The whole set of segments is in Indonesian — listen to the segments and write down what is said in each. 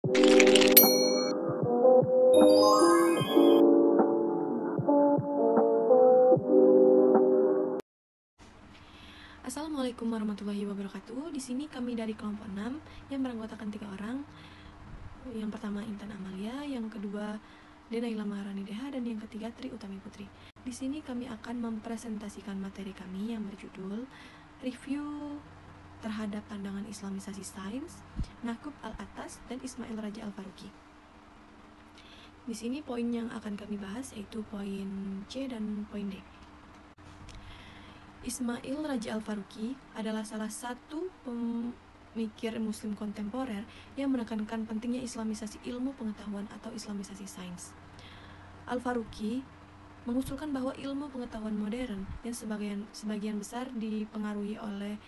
Assalamualaikum warahmatullahi wabarakatuh. Di sini kami dari kelompok 6 yang beranggotakan 3 orang. Yang pertama Intan Amalia, yang kedua Denaila Maharani Deha, dan yang ketiga Tri Utami Putri. Di sini kami akan mempresentasikan materi kami yang berjudul Review terhadap pandangan Islamisasi Sains, Naqub Al-Attas dan Ismail Raja Al-Faruqi. Di sini poin yang akan kami bahas yaitu poin C dan poin D. Ismail Raja Al-Faruqi adalah salah satu pemikir muslim kontemporer yang menekankan pentingnya islamisasi ilmu pengetahuan atau islamisasi sains. Al-Faruqi mengusulkan bahwa ilmu pengetahuan modern yang sebagian besar dipengaruhi oleh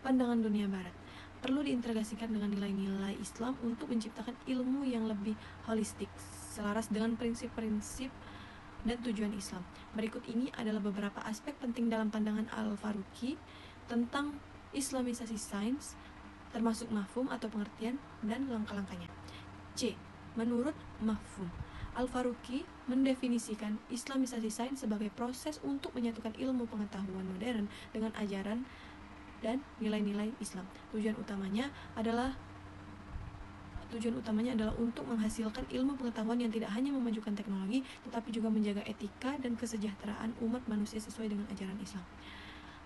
pandangan dunia barat perlu diintegrasikan dengan nilai-nilai Islam untuk menciptakan ilmu yang lebih holistik, selaras dengan prinsip-prinsip dan tujuan Islam. Berikut ini adalah beberapa aspek penting dalam pandangan Al-Faruqi tentang islamisasi sains, termasuk mafhum atau pengertian dan langkah-langkahnya. C. Menurut mafhum, Al-Faruqi mendefinisikan islamisasi sains sebagai proses untuk menyatukan ilmu pengetahuan modern dengan ajaran dan nilai-nilai Islam. Tujuan utamanya adalah untuk menghasilkan ilmu pengetahuan yang tidak hanya memajukan teknologi, tetapi juga menjaga etika dan kesejahteraan umat manusia sesuai dengan ajaran Islam.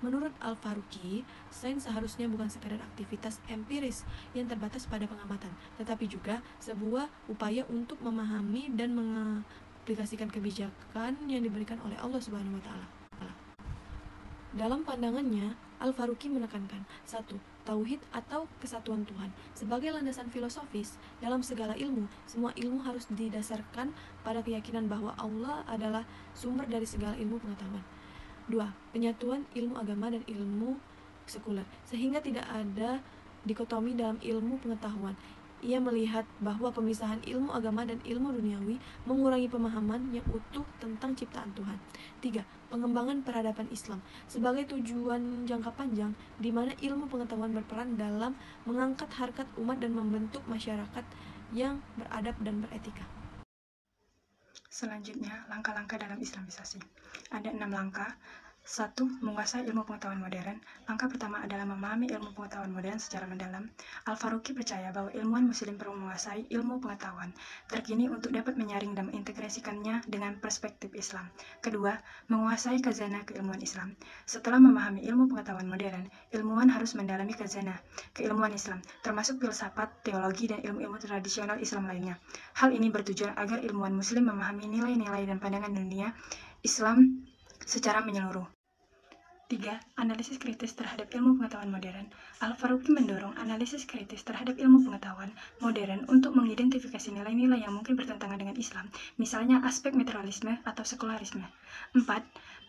Menurut Al-Faruqi, sains seharusnya bukan sekadar aktivitas empiris yang terbatas pada pengamatan, tetapi juga sebuah upaya untuk memahami dan mengaplikasikan kebijakan yang diberikan oleh Allah Subhanahu wa Ta'ala. Dalam pandangannya, Al-Faruqi menekankan 1. Tauhid atau kesatuan Tuhan sebagai landasan filosofis dalam segala ilmu. Semua ilmu harus didasarkan pada keyakinan bahwa Allah adalah sumber dari segala ilmu pengetahuan. 2. Penyatuan ilmu agama dan ilmu sekuler sehingga tidak ada dikotomi dalam ilmu pengetahuan. Ia melihat bahwa pemisahan ilmu agama dan ilmu duniawi mengurangi pemahaman yang utuh tentang ciptaan Tuhan. 3. Pengembangan peradaban Islam sebagai tujuan jangka panjang di mana ilmu pengetahuan berperan dalam mengangkat harkat umat dan membentuk masyarakat yang beradab dan beretika. Selanjutnya, langkah-langkah dalam islamisasi. Ada 6 langkah. 1. Menguasai ilmu pengetahuan modern. Langkah pertama adalah memahami ilmu pengetahuan modern secara mendalam. Al-Faruqi percaya bahwa ilmuwan muslim perlu menguasai ilmu pengetahuan terkini untuk dapat menyaring dan mengintegrasikannya dengan perspektif Islam. Kedua, menguasai khazanah keilmuan Islam. Setelah memahami ilmu pengetahuan modern, ilmuwan harus mendalami khazanah keilmuan Islam, termasuk filsafat, teologi, dan ilmu-ilmu tradisional Islam lainnya. Hal ini bertujuan agar ilmuwan muslim memahami nilai-nilai dan pandangan dunia Islam secara menyeluruh. 3. Analisis kritis terhadap ilmu pengetahuan modern. Al-Faruqi mendorong analisis kritis terhadap ilmu pengetahuan modern untuk mengidentifikasi nilai-nilai yang mungkin bertentangan dengan Islam, misalnya aspek materialisme atau sekularisme. 4.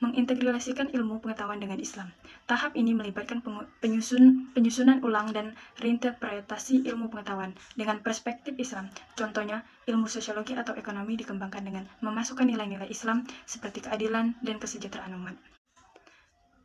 Mengintegrasikan ilmu pengetahuan dengan Islam. Tahap ini melibatkan penyusunan ulang dan reinterpretasi ilmu pengetahuan dengan perspektif Islam. Contohnya, ilmu sosiologi atau ekonomi dikembangkan dengan memasukkan nilai-nilai Islam seperti keadilan dan kesejahteraan umat.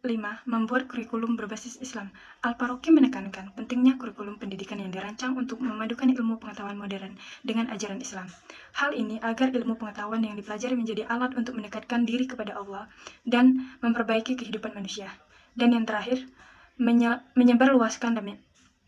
5. Membuat kurikulum berbasis Islam. Al-Faruqi menekankan pentingnya kurikulum pendidikan yang dirancang untuk memadukan ilmu pengetahuan modern dengan ajaran Islam. Hal ini agar ilmu pengetahuan yang dipelajari menjadi alat untuk mendekatkan diri kepada Allah dan memperbaiki kehidupan manusia. Dan yang terakhir, menyebarluaskan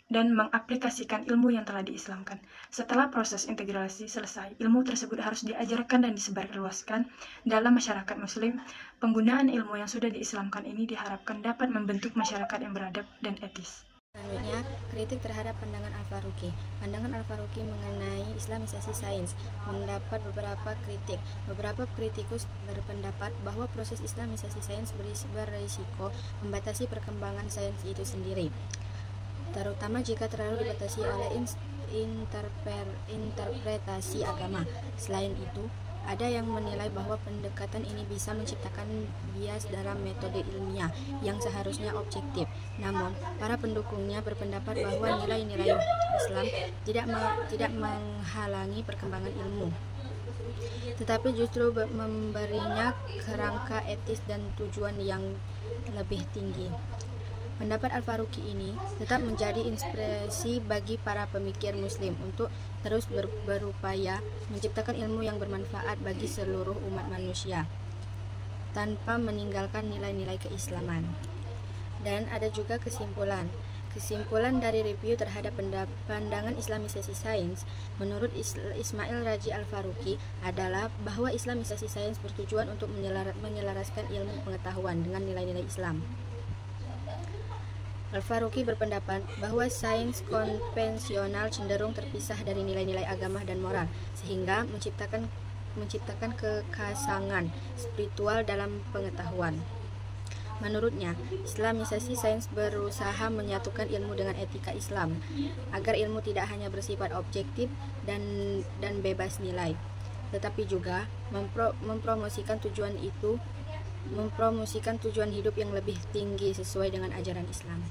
dan mengaplikasikan ilmu yang telah diislamkan. Setelah proses integrasi selesai, ilmu tersebut harus diajarkan dan disebarluaskan dalam masyarakat muslim. Penggunaan ilmu yang sudah diislamkan ini diharapkan dapat membentuk masyarakat yang beradab dan etis. Selanjutnya, kritik terhadap pandangan Al-Faruqi. Pandangan Al-Faruqi mengenai islamisasi sains mendapat beberapa kritik. Beberapa kritikus berpendapat bahwa proses islamisasi sains berisiko membatasi perkembangan sains itu sendiri, terutama jika terlalu dibatasi oleh interpretasi agama. Selain itu, ada yang menilai bahwa pendekatan ini bisa menciptakan bias dalam metode ilmiah yang seharusnya objektif. Namun, para pendukungnya berpendapat bahwa nilai-nilai Islam tidak menghalangi perkembangan ilmu, tetapi justru memberinya kerangka etis dan tujuan yang lebih tinggi. Pendapat Al-Faruqi ini tetap menjadi inspirasi bagi para pemikir muslim untuk terus berupaya menciptakan ilmu yang bermanfaat bagi seluruh umat manusia tanpa meninggalkan nilai-nilai keislaman. Dan ada juga kesimpulan dari review terhadap pandangan Islamisasi sains menurut Ismail Raji Al-Faruqi adalah bahwa Islamisasi sains bertujuan untuk menyelaraskan ilmu pengetahuan dengan nilai-nilai Islam. Al-Faruqi berpendapat bahwa sains konvensional cenderung terpisah dari nilai-nilai agama dan moral, sehingga menciptakan kekasangan spiritual dalam pengetahuan. Menurutnya, Islamisasi sains berusaha menyatukan ilmu dengan etika Islam, agar ilmu tidak hanya bersifat objektif dan bebas nilai, tetapi juga mempromosikan tujuan hidup yang lebih tinggi sesuai dengan ajaran Islam.